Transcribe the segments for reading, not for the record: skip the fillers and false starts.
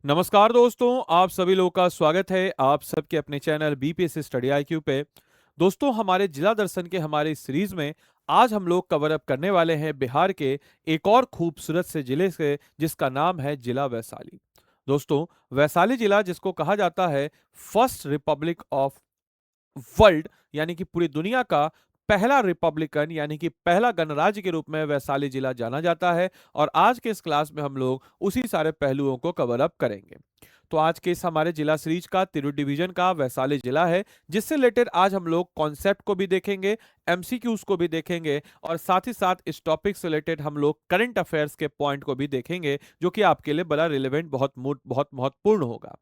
नमस्कार दोस्तों, आप सभी लोगों का स्वागत है आप सबके अपने चैनल बीपीएससी स्टडी आईक्यू पे। दोस्तों, हमारे जिला दर्शन के हमारे इस सीरीज में आज हम लोग कवर अप करने वाले हैं बिहार के एक और खूबसूरत से जिले से, जिसका नाम है जिला वैशाली। दोस्तों, वैशाली जिला जिसको कहा जाता है फर्स्ट रिपब्लिक ऑफ वर्ल्ड, यानी कि पूरी दुनिया का पहला रिपब्लिकन यानी कि पहला गणराज्य के रूप में वैशाली जिला जाना जाता है। और आज के इस क्लास में हम लोग उसी सारे पहलुओं को कवर अप करेंगे। तो आज के इस हमारे जिला सीरीज का तिरु डिवीजन का वैशाली जिला है, जिससे रिलेटेड आज हम लोग कॉन्सेप्ट को भी देखेंगे, एमसीक्यूज को भी देखेंगे और साथ ही साथ इस टॉपिक से रिलेटेड हम लोग करंट अफेयर्स के पॉइंट को भी देखेंगे, जो कि आपके लिए बड़ा रिलेवेंट बहुत महत्वपूर्ण होगा।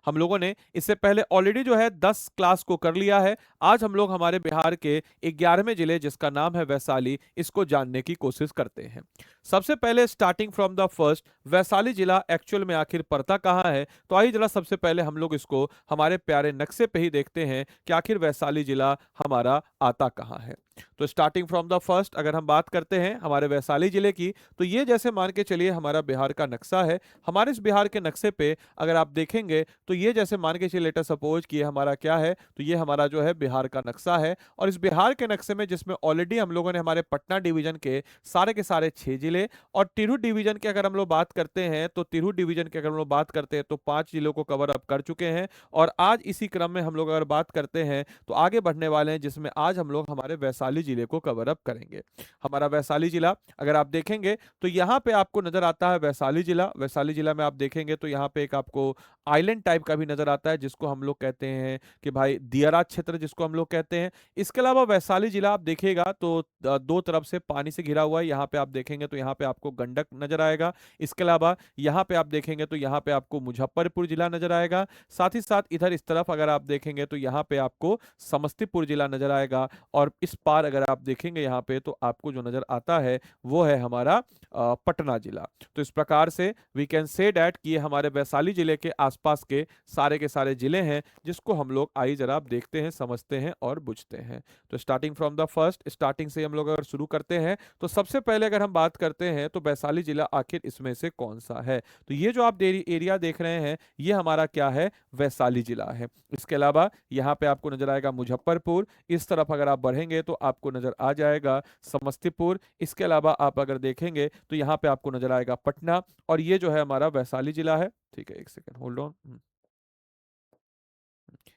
हम लोगों ने इससे पहले ऑलरेडी जो है 10 क्लास को कर लिया है। आज हम लोग हमारे बिहार के 11वें जिले जिसका नाम है वैशाली, इसको जानने की कोशिश करते हैं। सबसे पहले starting from the first, Vaishali जिला एक्चुअल में आखिर पड़ता कहाँ है? तो आइए जरा सबसे पहले हम लोग इसको हमारे प्यारे नक्शे पे ही देखते हैं कि आखिर वैशाली जिला हमारा आता कहाँ है। तो स्टार्टिंग फ्रॉम द फर्स्ट अगर हम बात करते हैं हमारे वैशाली जिले की, तो ये जैसे मान के चलिए हमारा बिहार का नक्शा है। हमारे इस बिहार के नक्शे पे अगर आप देखेंगे तो ये जैसे मान के चलिए लेटर सपोज कि ये हमारा क्या है, तो ये हमारा जो है बिहार का नक्शा है। और इस बिहार के नक्शे में जिसमें ऑलरेडी हम लोगों ने हमारे पटना डिवीजन के सारे 6 जिले और तिरहुत डिवीजन की अगर हम लोग बात करते हैं तो तिरहुत डिवीजन की अगर हम लोग बात करते हैं तो 5 जिलों को कवर अप कर चुके हैं। और आज इसी क्रम में हम लोग अगर बात करते हैं तो आगे बढ़ने वाले हैं, जिसमें आज हम लोग हमारे वैशाली जिले को कवर अप करेंगे। हमारा वैशाली जिला अगर आप देखेंगे तो यहाँ पे आपको नजर आता है वैशाली जिला। वैशाली जिला में आप देखेंगे तो यहाँ पे एक आपको आइलैंड टाइप का भी नजर आता है, जिसको हम लोग कहते हैं कि भाई दियारा क्षेत्र जिसको हम लोग कहते हैं। इसके अलावा वैशाली जिला आप देखिएगा तो दो तरफ से पानी से घिरा हुआ है। यहाँ पे आप देखेंगे तो यहाँ पे आपको गंडक नजर आएगा। इसके अलावा यहाँ पे आप देखेंगे तो यहाँ पे आपको मुजफ्फरपुर जिला नजर आएगा। साथ ही साथ इधर इस तरफ अगर आप देखेंगे तो यहाँ पे आपको समस्तीपुर जिला नजर आएगा। और इस पार अगर आप देखेंगे यहाँ पे तो आपको जो नजर आता है वो है हमारा पटना जिला। तो इस प्रकार से वी कैन से डैट कि ये हमारे वैशाली जिले के आसपास के सारे जिले हैं, जिसको हम लोग आइए जरा आप देखते हैं, समझते हैं और बुझते हैं। तो starting from the first, starting से हम लोग अगर शुरू करते हैं तो सबसे पहले अगर हम बात करते हैं तो वैशाली जिला आखिर इसमें से कौन सा है? तो ये जो आप एरिया देख रहे हैं ये हमारा क्या है? वैशाली जिला है। इसके अलावा यहाँ पे आपको नजर आएगा मुजफ्फरपुर। इस तरफ अगर आप बढ़ेंगे तो आपको नजर आ जाएगा समस्तीपुर। इसके अलावा आप अगर देखेंगे तो यहाँ पे आपको नजर आएगा पटना। और ये जो है हमारा वैशाली जिला है। ठीक है, एक सेकेंड होल्ड ऑन।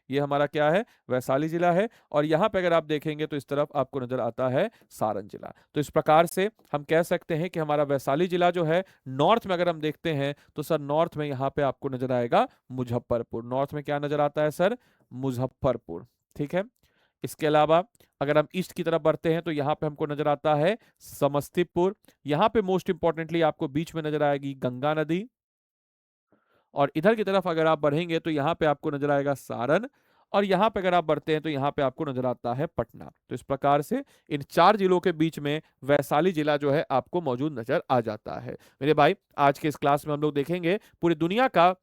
ये हमारा क्या है? वैशाली जिला है। और यहाँ पे अगर आप देखेंगे तो इस तरफ आपको नजर आता है सारण जिला। तो इस प्रकार से हम कह सकते हैं कि हमारा वैशाली जिला जो है नॉर्थ में अगर हम देखते हैं तो सर नॉर्थ में यहाँ पे आपको नजर आएगा मुजफ्फरपुर। नॉर्थ में क्या नजर आता है सर? मुजफ्फरपुर। ठीक है। इसके अलावा अगर हम ईस्ट की तरफ बढ़ते हैं तो यहाँ पे हमको नजर आता है समस्तीपुर। यहाँ पे मोस्ट इंपॉर्टेंटली आपको बीच में नजर आएगी गंगा नदी। और इधर की तरफ अगर आप बढ़ेंगे तो यहाँ पे आपको नजर आएगा सारण। और यहाँ पे अगर आप बढ़ते हैं तो यहाँ पे आपको नजर आता है पटना। तो इस प्रकार से इन 4 जिलों के बीच में वैशाली जिला जो है आपको मौजूद नजर आ जाता है। मेरे भाई, आज के इस क्लास में हम लोग देखेंगे पूरी दुनिया का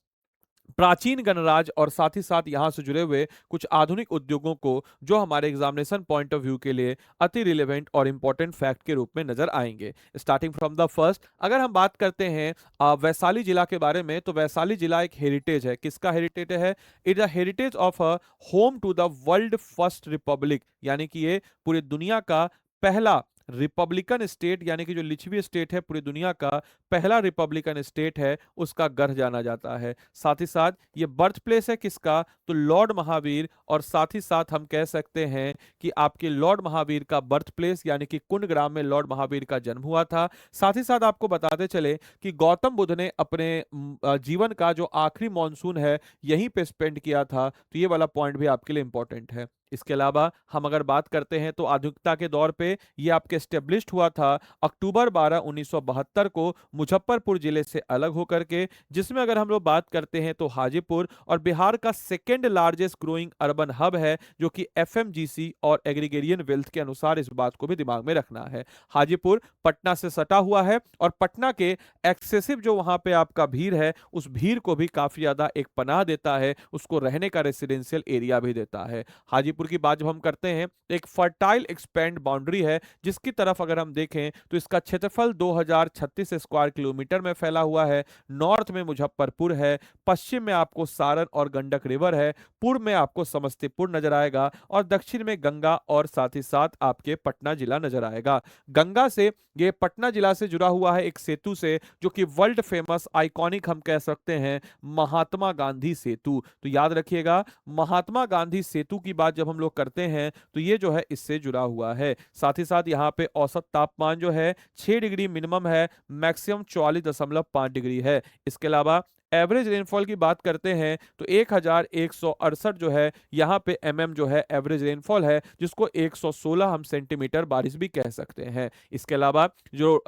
प्राचीन गणराज्य और साथ ही साथ यहां से जुड़े हुए कुछ आधुनिक उद्योगों को, जो हमारे एग्जामिनेशन पॉइंट ऑफ व्यू के लिए अति रिलेवेंट और इंपॉर्टेंट फैक्ट के रूप में नजर आएंगे। स्टार्टिंग फ्रॉम द फर्स्ट अगर हम बात करते हैं वैशाली जिला के बारे में, तो वैशाली जिला एक हेरिटेज है। किसका हेरिटेज है? It the heritage of a home to the world first republic, यानी कि ये पूरी दुनिया का पहला रिपब्लिकन स्टेट, यानी कि जो लिच्छवी स्टेट है पूरी दुनिया का पहला रिपब्लिकन स्टेट है, उसका गढ़ जाना जाता है। साथ ही साथ ये बर्थ प्लेस है किसका? तो लॉर्ड महावीर। और साथ ही साथ हम कह सकते हैं कि आपके लॉर्ड महावीर का बर्थ प्लेस यानी कि कुंडग्राम में लॉर्ड महावीर का जन्म हुआ था। साथ ही साथ आपको बताते चले कि गौतम बुद्ध ने अपने जीवन का जो आखिरी मॉनसून है यहीं पे स्पेंड किया था। तो ये वाला पॉइंट भी आपके लिए इंपॉर्टेंट है। इसके अलावा हम अगर बात करते हैं तो आधुनिकता के दौर पे ये आपके एस्टेब्लिश्ड हुआ था अक्टूबर 12 1972 को मुजफ्फरपुर जिले से अलग होकर के, जिसमें अगर हम लोग बात करते हैं तो हाजीपुर और बिहार का second largest growing urban hub है, जो कि एफएमजीसी और एग्रीगेरियन वेल्थ के अनुसार। इस बात को भी दिमाग में रखना है। हाजीपुर पटना से सटा हुआ है और पटना के एक्सेसिव जो वहां पे आपका भीड़ है उस भीड़ को भी काफी ज्यादा एक पनाह देता है, उसको रहने का रेसिडेंशियल एरिया भी देता है। हाजीपुर हाजीपुर की बात जब हम करते हैं, एक फर्टाइल एक्सपैंड बाउंड्री है, जिसकी तरफ अगर हम देखें तो इसका क्षेत्रफल 2036 स्क्वायर किलोमीटर में फैला हुआ है। नॉर्थ में मुजफ्फरपुर है, पश्चिम में आपको सारण और गंडक रिवर है, पूर्व में आपको समस्तीपुर नजर आएगा और दक्षिण में गंगा और साथ ही साथ आपके पटना जिला नजर आएगा। गंगा से ये पटना जिला से जुड़ा हुआ है एक सेतु से, जो कि वर्ल्ड फेमस आइकॉनिक हम कह सकते हैं, महात्मा गांधी सेतु। तो याद रखिएगा, महात्मा गांधी सेतु की बात जब हम लोग करते हैं तो ये जो है इससे जुड़ा हुआ है। साथ ही साथ यहाँ पे औसत तापमान जो है 6 डिग्री मिनिमम है, मैक्सिमम 44.5 डिग्री है। इसके अलावा एवरेज रेनफॉल की बात करते हैं तो 1168 जो है यहाँ पे जो है एवरेज रेनफॉल है, जिसको 116 हम सेंटीमीटर बारिश भी कह सकते हैं। इसके अलावा जो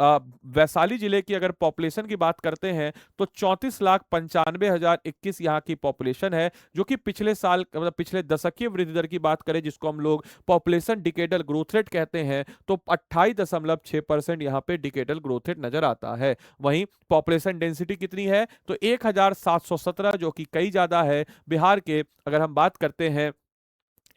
वैशाली जिले की अगर पॉपुलेशन की बात करते हैं तो 34,95,021 यहाँ की पॉपुलेशन है, जो कि पिछले साल मतलब पिछले दशकीय वृद्धि दर की बात करें, जिसको हम लोग पॉपुलेशन डिकेडल ग्रोथ रेट कहते हैं, तो 28.6% यहाँ पे डिकेडल ग्रोथ रेट नजर आता है। वहीं पॉपुलेशन डेंसिटी कितनी है तो 1717, जो कि कई ज्यादा है बिहार के अगर हम बात करते हैं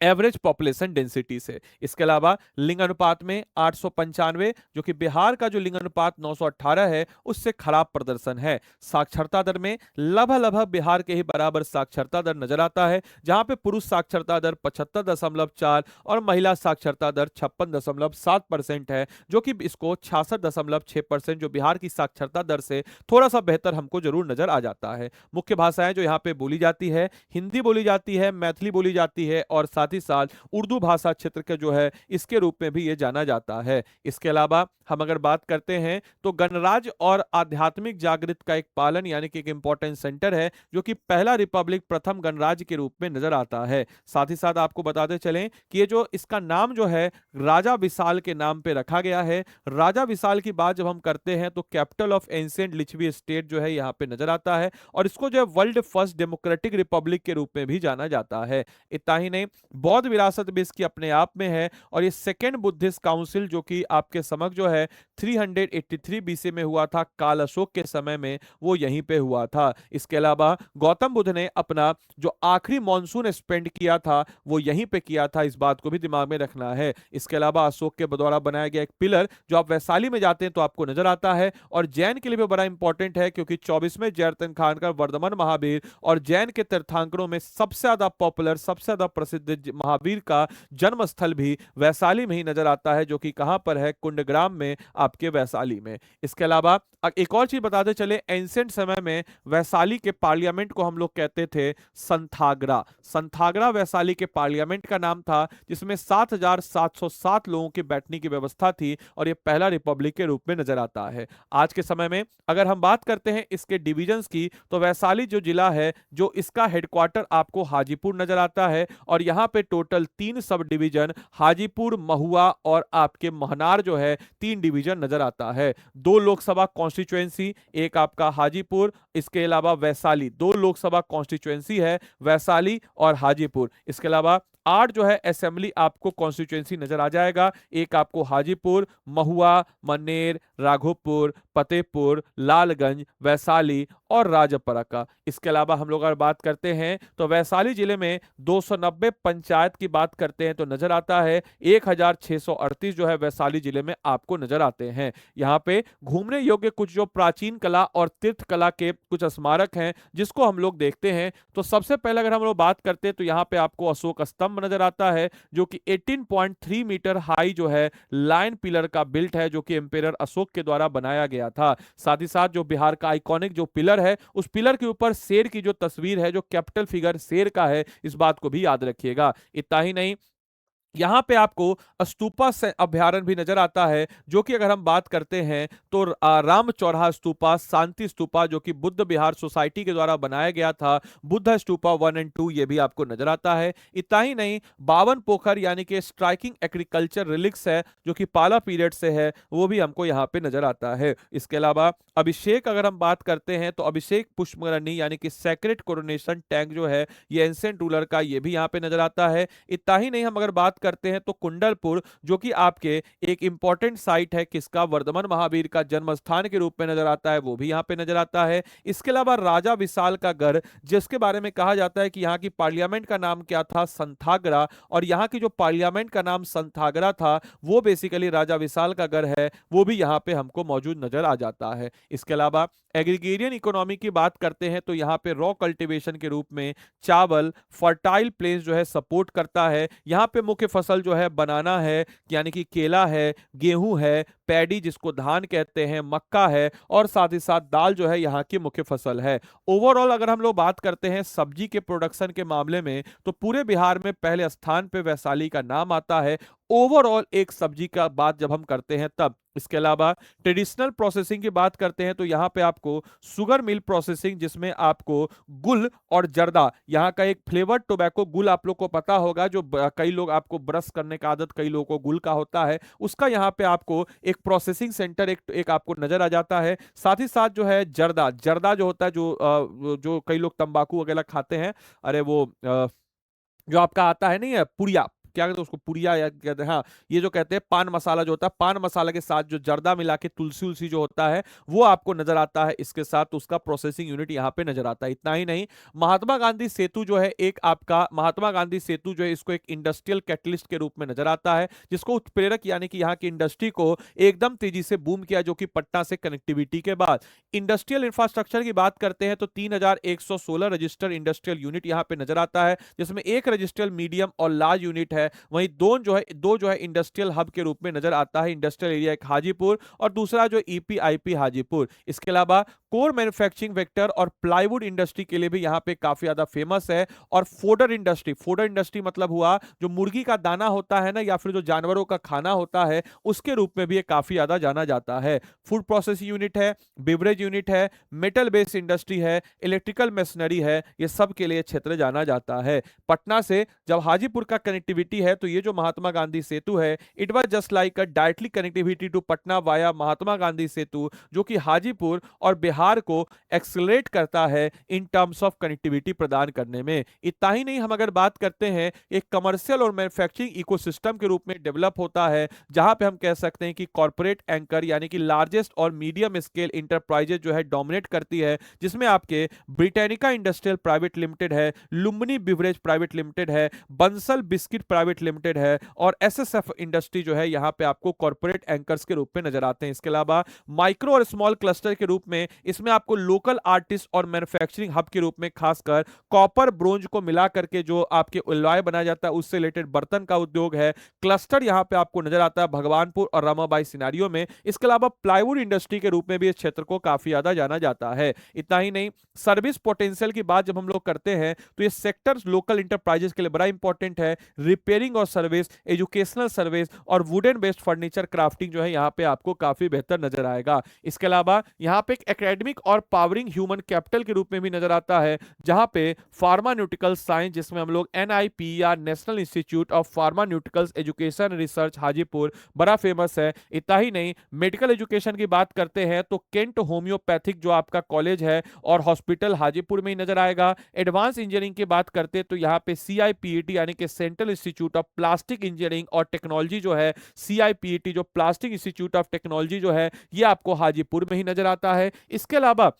एवरेज पॉपुलेशन डेंसिटी से। इसके अलावा लिंग अनुपात में 895, जो कि बिहार का जो लिंग अनुपात 918 है उससे खराब प्रदर्शन है। साक्षरता दर में लगभग बिहार के ही बराबर साक्षरता दर नजर आता है, जहां पे पुरुष साक्षरता दर 75.4 और महिला साक्षरता दर 56.7% है, जो कि इसको 66.6% जो बिहार की साक्षरता दर से थोड़ा सा बेहतर हमको जरूर नजर आ जाता है। मुख्य भाषाएं जो यहाँ पे बोली जाती है, हिंदी बोली जाती है, मैथिली बोली जाती है और साथ ही साथ उर्दू भाषा क्षेत्र के जो है इसके रूप में भी ये जाना जाता है। इसके अलावा हम अगर बात करते हैं तो गणराज्य और आध्यात्मिक जागृति का एक पालन यानी कि एक इंपॉर्टेंट सेंटर है, जो कि पहला रिपब्लिक प्रथम गणराज्य के रूप में नजर आता है। साथ ही साथ आपको बताते चलें कि ये जो इसका नाम जो है राजा विशाल के नाम पे रखा गया है। राजा विशाल की बात जब हम करते हैं तो capital of ancient Licchavi state जो है यहाँ पे नजर आता है, और इसको जो है वर्ल्ड फर्स्ट डेमोक्रेटिक रिपब्लिक के रूप में भी जाना जाता है। इतना ही नहीं, बौद्ध विरासत भी इसकी अपने आप में है, और ये सेकेंड बुद्धिस्ट काउंसिल जो कि आपके समक्ष जो है 383 बीसी में हुआ था, काल अशोक के समय में, वो यहीं पे हुआ था। इसके अलावा गौतम बुद्ध ने अपना जो आखिरी मॉनसून स्पेंड किया था वो यहीं पे किया था, इस बात को भी दिमाग में रखना है। इसके अलावा अशोक के द्वारा बनाया गया एक पिलर जो आप वैशाली में जाते हैं तो आपको नजर आता है, और जैन के लिए भी बड़ा इंपॉर्टेंट है, क्योंकि 24वें जयतीर्थंकर वर्धमान महावीर और जैन के तीर्थंकरों में सबसे ज्यादा पॉपुलर सबसे ज्यादा प्रसिद्ध महावीर का जन्म स्थल भी वैशाली में ही नजर आता है, जो कि कहां पर है, कुंडग्राम में, आपके वैशाली में। इसके अलावा एक और चीज बताते चले, एंशिएंट समय में वैशाली के पार्लियामेंट को हम लोग कहते थे संथाग्रा। संथाग्रा वैशाली के पार्लियामेंट का नाम था, जिसमें 7,707 लोगों के बैठने की व्यवस्था थी, और यह पहला रिपब्लिक के रूप में नजर आता है। आज के समय में अगर हम बात करते हैं इसके डिविजन्स की, तो वैशाली जो जिला है, जो इसका हेडक्वार्टर आपको हाजीपुर नजर आता है, और यहाँ पे टोटल 3 सब डिवीजन हाजीपुर, महुआ और आपके महनार जो है 3 डिवीजन नजर आता है। 2 लोकसभा कॉन्स्टिट्यूएंसी, एक आपका हाजीपुर, इसके अलावा वैशाली, 2 लोकसभा कॉन्स्टिट्यूएंसी है, वैशाली और हाजीपुर। इसके अलावा 8 जो है असेंबली आपको कॉन्स्टिट्यूएंसी नजर आ जाएगा, एक आपको हाजीपुर, महुआ, मनेर, राघोपुर, फतेहपुर, लालगंज, वैशाली और राजपरा का। इसके अलावा हम लोग अगर बात करते हैं तो वैशाली जिले में 290 पंचायत की बात करते हैं तो नजर आता है 1638 जो है वैशाली जिले में आपको नजर आते हैं। यहाँ पे घूमने योग्य कुछ जो प्राचीन कला और तीर्थ कला के कुछ स्मारक हैं जिसको हम लोग देखते हैं, तो सबसे पहले अगर हम लोग बात करते हैं तो यहाँ पे आपको अशोक स्तंभ नजर आता है, जो कि 18.3 मीटर हाई जो है लाइन पिलर का बिल्ट है, जो कि एम्पेरर अशोक के द्वारा बनाया गया था। साथ ही साथ जो बिहार का आइकॉनिक जो पिलर है, उस पिलर के ऊपर शेर की जो तस्वीर है, जो कैपिटल फिगर शेर का है, इस बात को भी याद रखिएगा। इतना ही नहीं, यहाँ पे आपको स्तूपा से अभ्यारण्य भी नजर आता है, जो कि अगर हम बात करते हैं तो राम चौराहा स्तूपा, शांति स्तूपा, जो कि बुद्ध विहार सोसाइटी के द्वारा बनाया गया था, बुद्ध स्तूपा 1 और 2, ये भी आपको नजर आता है। इतना ही नहीं, 52 पोखर यानी कि स्ट्राइकिंग एग्रीकल्चर रिलिक्स है, जो कि पाला पीरियड से है, वो भी हमको यहाँ पे नजर आता है। इसके अलावा अभिषेक अगर हम बात करते हैं तो अभिषेक पुष्परनी यानी कि सेक्रेट कोरोनेशन टैंक जो है, ये एंशिएंट रूलर का, ये भी यहाँ पे नजर आता है। इतना ही नहीं, हम अगर बात करते हैं तो कुंडलपुर, जो कि आपके एक इंपॉर्टेंट साइट है किसका, वर्धमान महावीर का जन्म स्थान के रूप में नजर आता है, वो भी यहाँ पे नजर आता है। इसके अलावा राजा विशाल का गढ़, जिसके बारे में कहा जाता है कि यहाँ की पार्लियामेंट का नाम क्या था, संथाग्रा, और यहाँ की जो पार्लियामेंट का नाम संथाग्रा था वो बेसिकली राजा विशाल का गढ़ है, वो भी यहाँ पे हमको मौजूद नजर आ जाता है। इसके अलावा एग्रीगेरियन इकोनॉमी की बात करते हैं तो यहाँ पे रॉ कल्टीवेशन के रूप में चावल, फर्टाइल प्लेस जो है सपोर्ट करता है। यहाँ पे मुख्य फसल जो है बनाना है, यानी कि केला है, गेहूं है, पैडी जिसको धान कहते हैं, मक्का है, और साथ ही साथ दाल जो है यहाँ की मुख्य फसल है। ओवरऑल अगर हम लोग बात करते हैं सब्जी के प्रोडक्शन के मामले में तो पूरे बिहार में पहले स्थान पे वैशाली का नाम आता है, ओवरऑल एक सब्जी का बात जब हम करते हैं तब। इसके अलावा ट्रेडिशनल प्रोसेसिंग की बात करते हैं तो यहाँ पे आपको शुगर मिल प्रोसेसिंग, जिसमें आपको गुल और जर्दा, यहाँ का एक फ्लेवर्ड टोबैको गुल आप लोग को पता होगा, जो कई लोग आपको ब्रश करने का आदत कई लोगों को गुल का होता है, उसका यहाँ पे आपको एक प्रोसेसिंग सेंटर एक आपको नजर आ जाता है। साथ ही साथ जो है जर्दा, जर्दा जो होता है जो कई लोग तंबाकू वगैरह खाते हैं, अरे वो जो आपका आता है नहीं है पुड़िया, क्या कहते हैं उसको, पुड़िया या कहते हैं, हाँ, ये जो कहते हैं पान मसाला जो होता है, पान मसाला के साथ जो जर्दा मिला के तुलसी उलसी जो होता है वो आपको नजर आता है, इसके साथ उसका प्रोसेसिंग यूनिट यहाँ पे नजर आता है। इतना ही नहीं, महात्मा गांधी सेतु जो है एक आपका, महात्मा गांधी सेतु जो है इसको एक इंडस्ट्रियल कैटलिस्ट के रूप में नजर आता है, जिसको उत्प्रेरक यानी कि यहाँ की इंडस्ट्री को एकदम तेजी से बूम किया, जो कि पटना से कनेक्टिविटी के बाद। इंडस्ट्रियल इंफ्रास्ट्रक्चर की बात करते हैं तो 3116 रजिस्टर्ड इंडस्ट्रियल यूनिट यहाँ पे नजर आता है, जिसमें एक रजिस्ट्रियल मीडियम और लार्ज यूनिट है। वहीं दो जो है इंडस्ट्रियल हब के रूप में नजर आता है, इंडस्ट्रियल एरिया एक हाजीपुर और दूसरा जो ईपीआईपी हाजीपुर। इसके अलावा कोर मैन्युफैक्चरिंग वेक्टर और प्लाईवुड इंडस्ट्री के लिए भी यहाँ पे काफी ज्यादा फेमस है। और फोडर इंडस्ट्री, फोडर इंडस्ट्री मतलब हुआ जो मुर्गी का दाना होता है ना, या फिर जो जानवरों का खाना होता है, उसके रूप में भी ये काफी ज्यादा जाना जाता है। फूड प्रोसेसिंग यूनिट है, बिवरेज यूनिट है, मेटल बेस्ड इंडस्ट्री है, इलेक्ट्रिकल मशीनरी है, ये सब के लिए क्षेत्र जाना जाता है। पटना से जब हाजीपुर का कनेक्टिविटी है तो ये जो महात्मा गांधी सेतु है, it was just like a directly connectivity to Patna via Mahatma Gandhi Setu, जो कि हाजीपुर और बिहार को एक्सेलरेट करता है इन टर्म्स ऑफ कनेक्टिविटी प्रदान करने में। इतना ही नहीं, हम अगर बात करते हैं एक कमर्शियल और मैन्युफैक्चरिंग इकोसिस्टम के रूप में डेवलप होता है, जहां पे हम कह सकते हैं कि कॉर्पोरेट एंकर यानी कि लार्जेस्ट और मीडियम स्केल इंटरप्राइजेज जो है डोमिनेट करती है, जिसमें आपके ब्रिटानिका इंडस्ट्रियल प्राइवेट लिमिटेड है, लुम्बिनी बिवरेज प्राइवेट लिमिटेड है, बंसल बिस्किट प्राइवेट लिमिटेड है, और एसएसएफ इंडस्ट्री जो है यहाँ पे आपको कॉर्पोरेट एंकर्स के रूप में नजर आते हैं। इसके अलावा माइक्रो और स्मॉल क्लस्टर के रूप में इसमें आपको लोकल आर्टिस्ट और मैन्युफैक्चरिंग हब के रूप में खासकर कॉपर ब्रोंज को मिला करके जो आपके एलॉय बनाया जाता है उससे रिलेटेड बर्तन का उद्योग है, क्लस्टर यहाँ पे आपको नजर आता है भगवानपुर और रामाबाई सिनारियो में। इसके अलावा प्लाईवुड इंडस्ट्री के रूप में भी इस क्षेत्र को काफी ज्यादा जाना जाता है। इतना ही नहीं, सर्विस पोटेंशियल की बात जब हम लोग करते हैं तो ये सेक्टर लोकल इंटरप्राइजेस के लिए बड़ा इंपॉर्टेंट है। रिपेयरिंग और सर्विस, एजुकेशनल सर्विस और वुडन बेस्ड फर्नीचर क्राफ्टिंग जो है यहाँ पे आपको काफी बेहतर नजर आएगा। इसके अलावा यहाँ पे एक एकेडमिक और पावरिंग ह्यूमन कैपिटल के रूप में भी नजर आता है, जहां पे फार्मान्यूटिकल साइंस, जिसमें हम लोग NIPER National Institute of Pharmaceuticals Education Research Hajipur बड़ा फेमस है। इतना ही नहीं, मेडिकल एजुकेशन की बात करते हैं तो केंट होम्योपैथिक जो आपका कॉलेज है और हॉस्पिटल हाजीपुर में ही नजर आएगा। एडवांस इंजीनियरिंग की बात करते हैं तो यहाँ पे CIPET यानी कि central institute of plastic engineering और टेक्नोलॉजी जो है, CIPET जो प्लास्टिक इंस्टीट्यूट ऑफ टेक्नोलॉजी जो है, ये आपको हाजीपुर में ही नजर आता है। इसके अलावा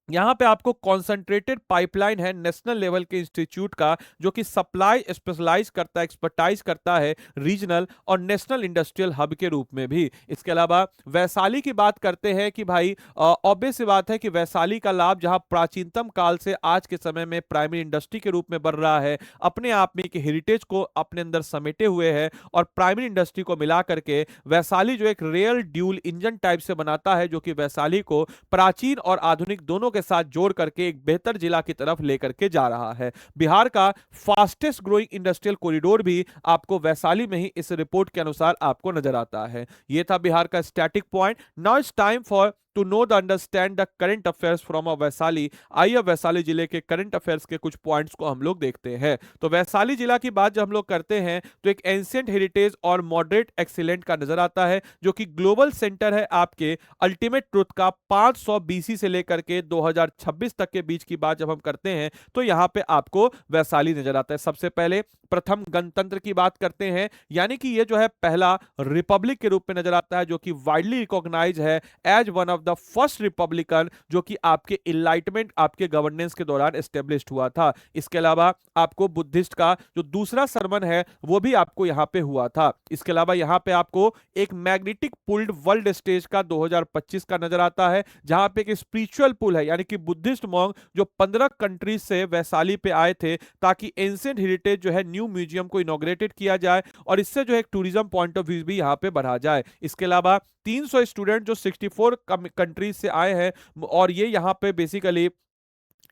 यहां पे आपको कॉन्सेंट्रेटेड पाइपलाइन है नेशनल लेवल के इंस्टीट्यूट का, जो कि सप्लाई स्पेशलाइज करता है, एक्सपर्टाइज करता है रीजनल और नेशनल इंडस्ट्रियल हब के रूप में भी। इसके अलावा वैशाली की बात करते हैं कि भाई ऑब्वियस सी बात है कि वैशाली का लाभ जहां प्राचीनतम काल से आज के समय में प्राइमरी इंडस्ट्री के रूप में बढ़ रहा है, अपने आप में एक हेरिटेज को अपने अंदर समेटे हुए है और प्राइमरी इंडस्ट्री को मिला करके वैशाली जो एक रियल ड्यूल इंजन टाइप से बनाता है, जो कि वैशाली को प्राचीन और आधुनिक दोनों के साथ जोड़ करके एक बेहतर जिला की तरफ लेकर के जा रहा है। बिहार का फास्टेस्ट ग्रोइंग इंडस्ट्रियल कॉरिडोर भी आपको वैशाली में ही इस रिपोर्ट के अनुसार आपको नजर आता है। यह था बिहार का static point. Now it's time for to know the understand the current affairs from a Vaishali. आइए वैशाली जिले के करंट अफेयर्स के कुछ पॉइंट्स को हम लोग देखते हैं। तो वैशाली जिला की बात जब हम लोग करते हैं तो एक एंशियंट हेरिटेज और मॉडरेट एक्सीलेंट का नजर आता है, जो कि ग्लोबल सेंटर है आपके अल्टीमेट ट्रुथ का। 500 बीसी से लेकर के 2026 तक के बीच की बात जब हम करते हैं तो यहां पे आपको वैशाली नजर आता है। सबसे पहले प्रथम गणतंत्र की बात करते हैं, यानी कि ये जो है पहला रिपब्लिक के रूप में नजर आता है, जो कि वाइडली रिकॉग्नाइज है as one of the first republican, जो कि आपके इनलाइटमेंट आपके गवर्नेंस के दौरान एस्टेब्लिश हुआ था। इसके अलावा आपको बुद्धिस्ट का जो दूसरा सरमन है वो भी आपको यहां पे हुआ था। इसके अलावा यहां पे आपको एक मैग्नेटिक पुल्ड वर्ल्ड स्टेज का 2025 का नजर आता है, जहां पे एक स्पिरिचुअल पुल है, यानी कि बुद्धिस्ट मॉन्क जो 15 कंट्रीज से वैशाली पे आए थे ताकि एंशिएंट हेरिटेज जो है न्यू म्यूजियम को इनॉग्रेटेड किया जाए और इससे जो है एक टूरिज्म पॉइंट ऑफ व्यू भी यहां पे बढ़ा जाए। इसके अलावा 300 स्टूडेंट जो 64 कंट्रीज से आए हैं और ये यहां पे बेसिकली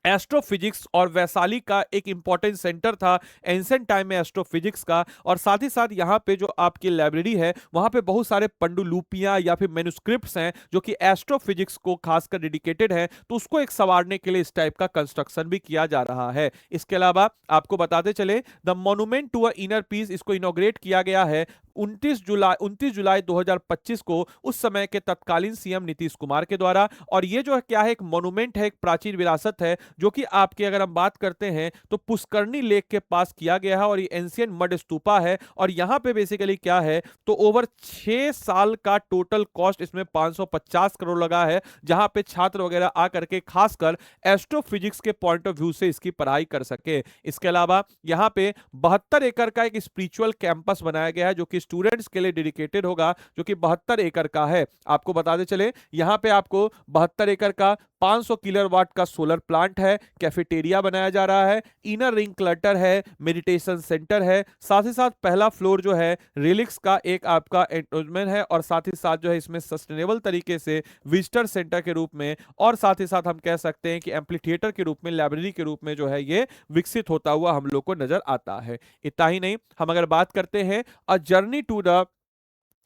एस्ट्रोफिजिक्स और वैशाली का एक इंपॉर्टेंट सेंटर था एंशिएंट टाइम में एस्ट्रोफिजिक्स का। और साथ ही साथ यहाँ पे जो आपकी लाइब्रेरी है वहाँ पे बहुत सारे पंडुलिपियाँ या फिर मैन्युस्क्रिप्ट्स हैं जो कि एस्ट्रोफिजिक्स को खासकर डेडिकेटेड है, तो उसको एक संवारने के लिए इस टाइप का कंस्ट्रक्शन भी किया जा रहा है। इसके अलावा आपको बताते चले the monument to a inner peace, इसको इनॉग्रेट किया गया है 29 जुलाई 2025 को उस समय के तत्कालीन सीएम नीतीश कुमार के द्वारा। और ये जो है क्या है, एक मॉन्यूमेंट है, एक प्राचीन विरासत है, जो कि आपके अगर हम बात करते हैं तो पुष्करणी लेक के पास किया गया है और ये एंशिएंट मड स्तूपा है। और यहां पे बेसिकली क्या है तो ओवर 6 साल का टोटल कॉस्ट इसमें 550 करोड़ लगा है, जहां पे छात्र वगैरह आकर के खासकर एस्ट्रोफिजिक्स के पॉइंट ऑफ व्यू से इसकी पढ़ाई कर सके। इसके अलावा यहां पे 72 एकड़ का एक स्पिरिचुअल कैंपस बनाया गया है जो कि स्टूडेंट्स के लिए डेडिकेटेड होगा, जो कि 72 एकड़ का है। आपको बताते चले यहां पे आपको 72 एकड़ का 500 किलोवाट का सोलर प्लांट है, कैफेटेरिया बनाया जा रहा है, इनर रिंग क्लटर है, मेडिटेशन सेंटर है, साथ ही साथ पहला फ्लोर जो है रिलिक्स का एक आपका एंटोजमेंट है और साथ ही साथ जो है इसमें सस्टेनेबल तरीके से विजिटर सेंटर के रूप में और साथ ही साथ हम कह सकते हैं कि एम्पलीथिएटर के रूप में, लाइब्रेरी के रूप में जो है ये विकसित होता हुआ हम लोग को नजर आता है। इतना ही नहीं, हम अगर बात करते हैं अ जर्नी टू द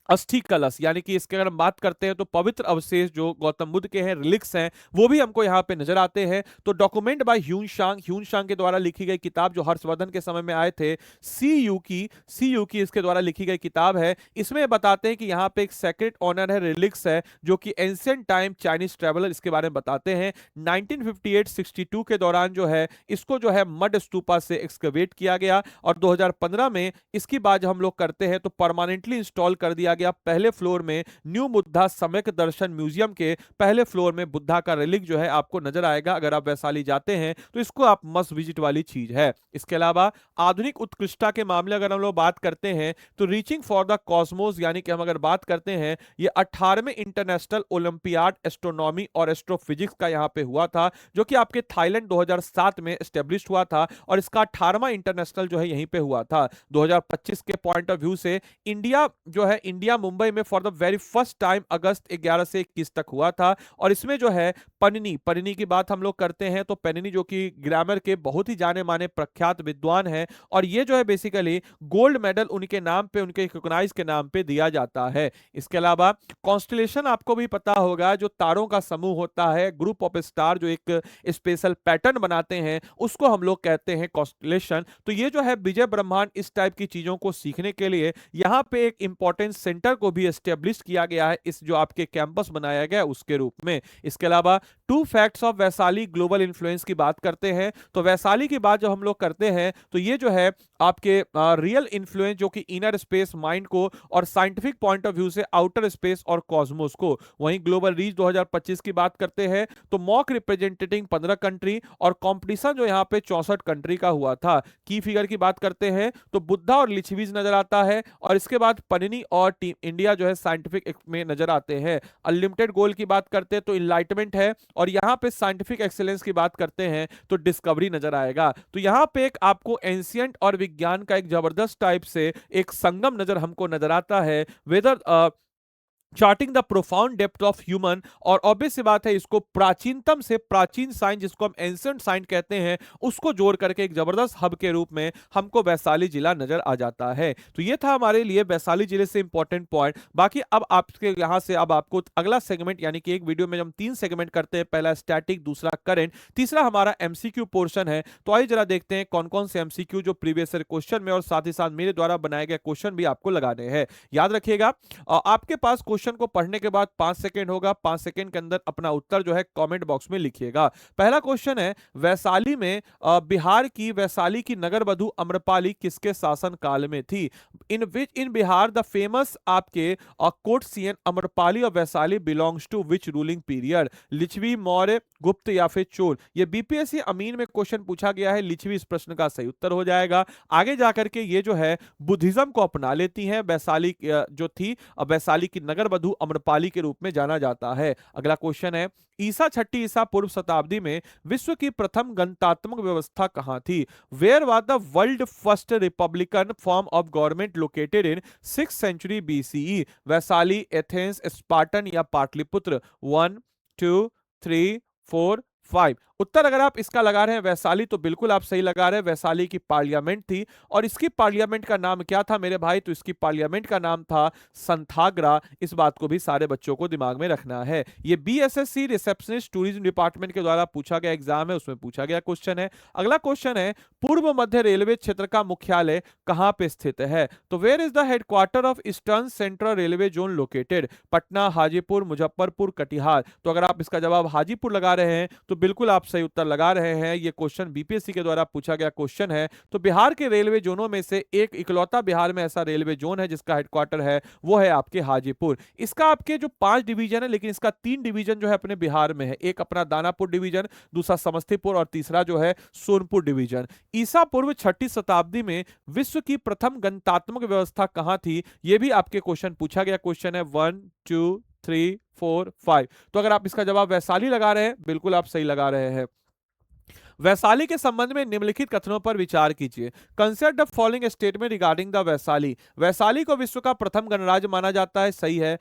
अस्थि कलश, यानी कि इसके अगर हम बात करते हैं तो पवित्र अवशेष जो गौतम बुद्ध के हैं, रिलिक्स हैं, वो भी हमको यहाँ पे नजर आते हैं। तो डॉक्यूमेंट बाय ह्यून शांग के द्वारा लिखी गई किताब जो हर्षवर्धन के समय में आए थे, सी यू की इसके द्वारा लिखी गई किताब है। इसमें बताते हैं कि यहाँ पे एक सेक्रेट ऑनर है, रिलिक्स है, जो कि एंशिएंट टाइम चाइनीज ट्रेवलर इसके बारे में बताते हैं। 1958-62 के दौरान जो है इसको जो है मड स्तूपा से एक्सकवेट किया गया और 2015 में इसकी बात हम लोग करते हैं तो परमानेंटली इंस्टॉल कर दिया गया पहले फ्लोर में न्यू बुद्धा सम्यक दर्शन म्यूजियम के पहले फ्लोर में बुद्धा का रिलिक जो है आपको नजर आएगा। अगर आप वैशाली जाते हैं तो इसको आप मस्ट विजिट वाली चीज है। इसके अलावा आधुनिक उत्कृष्टता के मामले अगर हम लोग बात करते हैं तो रीचिंग फॉर द कॉस्मोस, यानी कि हम अगर बात करते हैं ये 18वें इंटरनेशनल ओलंपियाड एस्ट्रोनॉमी और एस्ट्रोफिजिक्स का यहाँ पे हुआ था, जो कि आपके थाईलैंड 2007 में एस्टेब्लिश हुआ था और इसका 18वां इंटरनेशनल जो है यहीं पे हुआ था। 2025 के पॉइंट ऑफ व्यू से इंडिया जो है, इंडिया मुंबई में for the very first time अगस्त 11 से 21 तक हुआ था। और इसमें जो है पनिनी की बात हम लोग करते हैं तो पेनिनी जो कि ग्रामर के बहुत ही जाने माने प्रख्यात विद्वान हैं और ये जो है बेसिकली गोल्ड मेडल उनके नाम पे, उनके रिकॉग्नाइज के नाम पे दिया जाता है। इसके अलावा कॉन्स्टलेशन आपको भी पता होगा, जो तारों का समूह होता है, ग्रुप ऑफ स्टार जो एक स्पेशल पैटर्न बनाते हैं उसको हम लोग कहते हैं कॉन्स्टलेशन। तो ये जो है विजय ब्रह्मांड इस टाइप की चीजों को सीखने के लिए यहाँ पे एक इंपॉर्टेंट सेंटर को भी एस्टेब्लिश किया गया है, इस जो आपके कैंपस बनाया गया उसके रूप में। इसके अलावा two facts of Vaishali global influence की बात करते हैं तो वैशाली की बात जब हम लोग करते हैं तो ये जो है आपके रियल इन्फ्लुएंस जो कि इनर स्पेस माइंड को और साइंटिफिक पॉइंट ऑफ व्यू से आउटर स्पेस और कॉस्मोस को, वहीं ग्लोबल रीच 2025 की बात करते हैं तो मॉक रिप्रेजेंटेटिंग 15 कंट्री और कंपटीशन जो यहाँ पे 64 कंट्री का हुआ था। की फिगर की बात करते हैं तो बुद्धा और लिच्छवीज नजर आता है और इसके बाद पनिनी और टीम इंडिया जो है साइंटिफिक में नजर आते हैं। अनलिमिटेड गोल की बात करते हैं तो इनलाइटमेंट है और यहाँ पे साइंटिफिक एक्सेलेंस की बात करते हैं तो डिस्कवरी नजर आएगा। तो यहाँ पे एक आपको एंशिएंट और विज्ञान का एक जबरदस्त टाइप से एक संगम नजर हमको नजर आता है। Whether charting the profound depth of human, और ऑब्वियस सी बात है इसको प्राचीनतम से प्राचीन साइंस जिसको हम एंशिएंट साइंस कहते हैं उसको जोड़ करके एक जबरदस्त हब के रूप में हमको वैशाली जिला नजर आ जाता है। तो ये था हमारे लिए वैशाली जिले से इंपॉर्टेंट पॉइंट। बाकी अब आपके यहां से अब आपको अगला सेगमेंट, यानी कि एक वीडियो में हम 3 सेगमेंट करते हैं, पहला स्टैटिक, दूसरा करंट, तीसरा हमारा एमसीक्यू पोर्शन है। तो आइए जरा देखते हैं कौन कौन से एमसीक्यू जो प्रीवियस ईयर क्वेश्चन में और साथ ही साथ मेरे द्वारा बनाए गए क्वेश्चन भी आपको लगाने हैं। याद रखिएगा आपके पास क्वेश्चन को पढ़ने के बाद 5 सेकेंड होगा, 5 सेकेंड के अंदर अपना उत्तर जो है कमेंट बॉक्स में लिखिएगा। पहला क्वेश्चन है, वैशाली में बिहार की वैशाली की नगर वधु अम्रपाली किसके शासन काल में थी? इन बिहार द फेमस आपके कोर्ट सीएन अम्रपाली और Vaishali belongs to which ruling period? Licchavi, Maurya, Gupta या फिर चोल? ये बीपीएससी अमीन में क्वेश्चन पूछा गया है, लिच्छवी इस प्रश्न का सही उत्तर हो जाएगा। आगे जाकर के ये जो है बुद्धिज्म को अपना लेती हैं, वैशाली जो थी वैशाली की नगर वधु अम्रपाली के रूप में जाना जाता है। अगला क्वेश्चन है, ईसा छठी ईसा पूर्व शताब्दी में विश्व की प्रथम गणतात्मक व्यवस्था कहां थी? Where was the world first republican form of government located in 6th century BCE? Vaishali, Athens, Spartan या पाटलिपुत्र? 1 2 3 4 5। उत्तर अगर आप इसका लगा रहे हैं वैशाली तो बिल्कुल आप सही लगा रहे हैं, वैशाली की पार्लियामेंट थी। और इसकी पार्लियामेंट का नाम क्या था मेरे भाई? तो इसकी पार्लियामेंट का नाम था संथाग्रा। इस बात को भी सारे बच्चों को दिमाग में रखना है। ये बीएसएससी रिसेप्शनिस्ट टूरिज्म डिपार्टमेंट के द्वारा पूछा गया एग्जाम है, उसमें पूछा गया क्वेश्चन है। अगला क्वेश्चन है, पूर्व मध्य रेलवे क्षेत्र का मुख्यालय कहां पे स्थित है? तो where is the headquarter of Eastern Central Railway zone located? Patna, Hajipur, Muzaffarpur, Katihar? तो अगर आप इसका जवाब हाजीपुर लगा रहे हैं तो बिल्कुल आप सही उत्तर लगा रहे हैं। ये क्वेश्चन बीपीएससी के द्वारा पूछा गया क्वेश्चन है। तो बिहार के रेलवे जोनों में से एक इकलौता बिहार में ऐसा रेलवे जोन है जिसका हेडक्वार्टर है वो है आपके हाजीपुर। इसका आपके जो 5 डिवीजन है, लेकिन इसका 3 डिवीजन जो है अपने बिहार में है। एक अपना दानापुर डिवीजन, दूसरा समस्तीपुर और तीसरा जो है सोनपुर डिवीजन। ईसा पूर्व 6ठी शताब्दी में विश्व की प्रथम गणतात्मक व्यवस्था कहां थी? यह भी आपके क्वेश्चन पूछा गया क्वेश्चन है। 1 2 3 4 5। तो अगर आप इसका जवाब वैशाली लगा रहे हैं बिल्कुल आप सही लगा रहे हैं। वैशाली के संबंध में निम्नलिखित कथनों पर विचार कीजिए। Consider the following statement regarding the Vaishali. Vaishali को विश्व का प्रथम गणराज्य माना जाता है, सही है।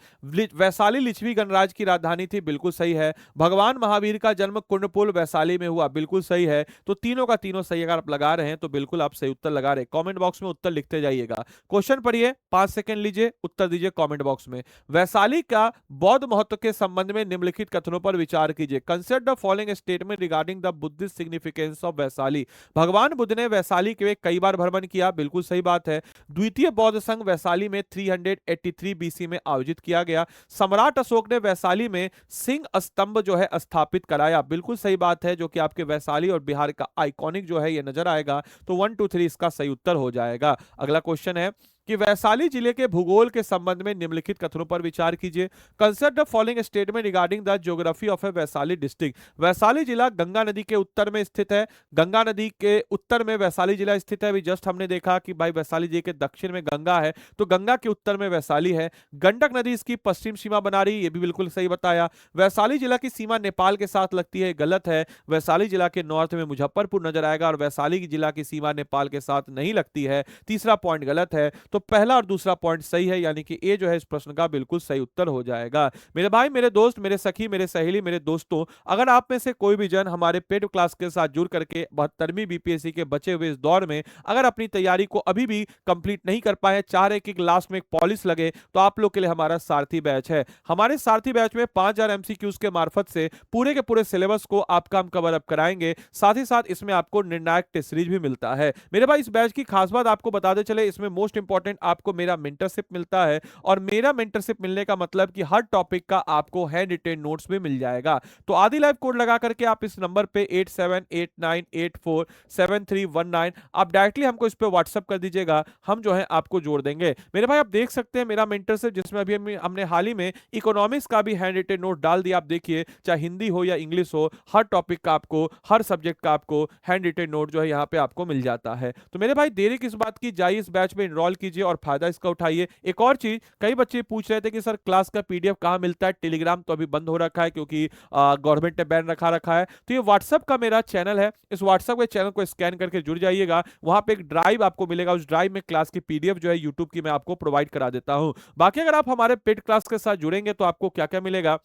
वैशाली लिच्छवी गणराज्य की राजधानी थी, बिल्कुल सही है। भगवान महावीर का जन्म कुंडपुल वैशाली में हुआ, बिल्कुल सही है। तो तीनों का तीनों सही अगर आप लगा रहे हैं तो बिल्कुल आप सही उत्तर लगा रहे हैं। कमेंट बॉक्स में उत्तर लिखते जाइएगा। क्वेश्चन पढ़िए, 5 सेकंड लीजिए, उत्तर दीजिए कमेंट बॉक्स में। वैशाली का बौद्ध महत्व के संबंध में निम्नलिखित कथनों पर विचार कीजिए। Consider the following statement regarding the Buddhist significance of Vaishali. भगवान बुद्ध ने वैशाली के कई बार भ्रमण किया, बिल्कुल सही बात है। द्वितीय बौद्ध संघ वैशाली में 383 बीसी में आयोजित किया गया। सम्राट अशोक ने वैशाली में सिंह स्तंभ जो है स्थापित कराया, बिल्कुल सही बात है, जो कि आपके वैशाली और बिहार का आइकॉनिक जो है ये नजर आएगा। तो 1 2 3 इसका सही उत्तर हो जाएगा। अगला क्वेश्चन है कि वैशाली जिले के भूगोल के संबंध में निम्नलिखित कथनों पर विचार कीजिए। Consider the following statement regarding the geography of A Vaishali district. Vaishali जिला गंगा नदी के उत्तर में स्थित है। गंगा नदी के उत्तर में वैशाली जिला स्थित है। अभी जस्ट हमने देखा कि भाई वैशाली जिले के दक्षिण में गंगा है, तो गंगा के उत्तर में वैशाली है। गंडक नदी इसकी पश्चिम सीमा बना रही है, ये भी बिल्कुल सही बताया। वैशाली जिला की सीमा नेपाल के साथ लगती है, गलत है। वैशाली जिला के नॉर्थ में मुजफ्फरपुर नजर आएगा और वैशाली जिला की सीमा नेपाल के साथ नहीं लगती है। तीसरा पॉइंट गलत है। तो पहला और दूसरा पॉइंट सही है, यानी कि ए जो है इस प्रश्न का बिल्कुल सही उत्तर हो जाएगा। मेरे भाई, मेरे दोस्त, मेरे सखी, मेरे सहेली, मेरे दोस्तों, अगर आप में से कोई भी जन हमारे पेड क्लास के साथ जुड़ करके 72वीं बीपीएससी के बचे हुए इस दौर में अगर अपनी तैयारी को अभी भी कंप्लीट नहीं कर पाए, चाह रहे कि लास्ट में एक पॉलिश लगे, तो आप लोग के लिए हमारा सारथी बैच है। हमारे सारथी बैच में 5000 एमसीक्यूज के मार्फत से पूरे के पूरे सिलेबस को आपका हम कवर अप कराएंगे। साथ ही साथ इसमें आपको निर्णायक टेस्ट सीरीज भी मिलता है। मेरे भाई, इस बैच की खास बात आपको बताते चले, इसमें मोस्ट इंपॉर्टेंट आपको मेरा मेंटरशिप मिलता है। और मेरा मेंटरशिप मिलने का मतलब कि हर टॉपिक का आपको हैंड रिटेन नोट्स भी मिल जाएगा। तो आदि लाइव कोड लगा करके आप इस नंबर पे 8789847319 आप डायरेक्टली हमको इस पे व्हाट्सएप कर दीजिएगा, हम जो है आपको जोड़ देंगे। मेरे भाई, आप देख सकते हैं मेरा मेंटरशिप, जिसमें अभी हमने हाल ही में इकोनॉमिक्स का भी हैंड रिटेन नोट डाल दिया। आप देखिए, चाहे हिंदी हो या इंग्लिश हो, हर टॉपिक का आपको, हर सब्जेक्ट का आपको हैंड रिटेन नोट जो है यहाँ पे आपको मिल जाता है। तो मेरे भाई, देरी किस बात की, जाइए इस बैच में एनरोल कीजिए। कीजिए और फायदा इसका उठाइए। एक और चीज, कई बच्चे पूछ रहे थे कि सर क्लास का पीडीएफ कहाँ मिलता है, टेलीग्राम तो अभी बंद हो रखा है क्योंकि गवर्नमेंट ने बैन रखा रखा है। तो ये व्हाट्सएप का मेरा चैनल है, इस व्हाट्सएप के चैनल को स्कैन करके जुड़ जाइएगा। वहां पे एक ड्राइव आपको मिलेगा, उस ड्राइव में क्लास की पीडीएफ जो है यूट्यूब की मैं आपको प्रोवाइड करा देता हूं। बाकी अगर आप हमारे पेड क्लास के साथ जुड़ेंगे तो आपको क्या क्या मिलेगा,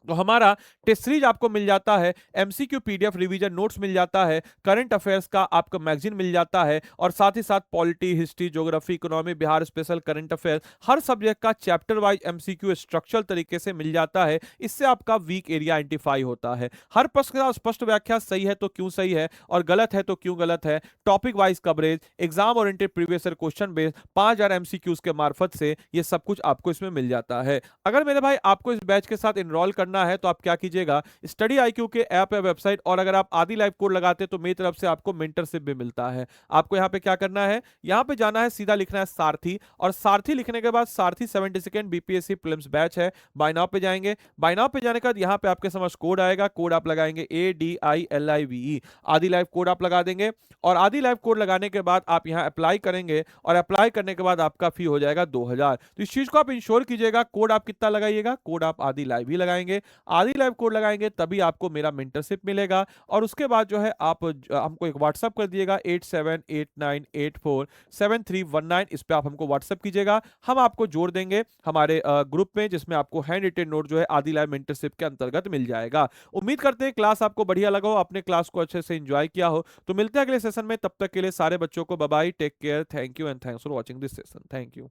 तो हमारा टेस्ट सीरीज आपको मिल जाता है, एमसीक्यू पीडीएफ रिवीजन नोट्स मिल जाता है, करंट अफेयर्स का आपका मैगजीन मिल जाता है, और साथ ही साथ polity, history, geography, economy, Bihar special, current affair, हर सब्जेक्ट का चैप्टर वाइज एमसीक्यू स्ट्रक्चरल तरीके से मिल जाता है। इससे आपका वीक एरिया आइडेंटिफाई होता है। हर प्रश्न का स्पष्ट व्याख्या, सही है तो क्यों सही है और गलत है तो क्यों गलत है, topic wise coverage, exam oriented previous year question based 5000 MCQs के मार्फत से ये सब कुछ आपको इसमें मिल जाता है। अगर मेरे भाई आपको इस बैच के साथ इनरोल करना है तो आप क्या कीजिएगा, स्टडी आईक्यू के ऐप या वेबसाइट, और अगर आप आदि लाइव कोड लगाते हैं तो मेरी तरफ से आपको मेंटरशिप भी मिलता है। आपको यहाँ पे क्या करना है, यहाँ पे जाना है, सीधा लिखना है सारथी, और सारथी लिखने के बाद सारथी 72nd बीपीएससी प्रीलिम्स बैच है, बाय नाउ पे जाएंगे। बाय नाउ पे जाने के बाद यहाँ पे आपके समझ कोड आएगा, कोड आप लगाएंगे ADILIVE, आदि लाइव कोड आप लगा देंगे, और आदि लाइव कोड लगाने के बाद आप यहाँ अप्लाई करेंगे, और अप्लाई करने के बाद आपका फी हो जाएगा 2000। तो इस चीज को आप इंश्योर कीजिएगा। कोड आप कितना लगाइएगा, कोड आप आदि लाइव ही लगाएंगे, आदि लाइव कोड लगाएंगे तभी आपको मेरा मेंटरशिप मिलेगा। और उसके बाद जो है आप हमको एक व्हाट्सअप कर दिएगा 8789847319, इस पे आप हमको व्हाट्सअप कीजिएगा, हम आपको जोड़ देंगे हमारे ग्रुप में, जिसमें आपको हैंड रिटेन नोट जो है आदि लाइव मेंटरशिप के अंतर्गत मिल जाएगा। उम्मीद करते हैं क्लास आपको बढ़िया लगा हो, आपने क्लास को अच्छे से एंजॉय किया हो। तो मिलते हैं अगले सेशन में, तब तक के लिए सारे बच्चों को bye bye, take care, thank you and thanks for watching this session, thank you.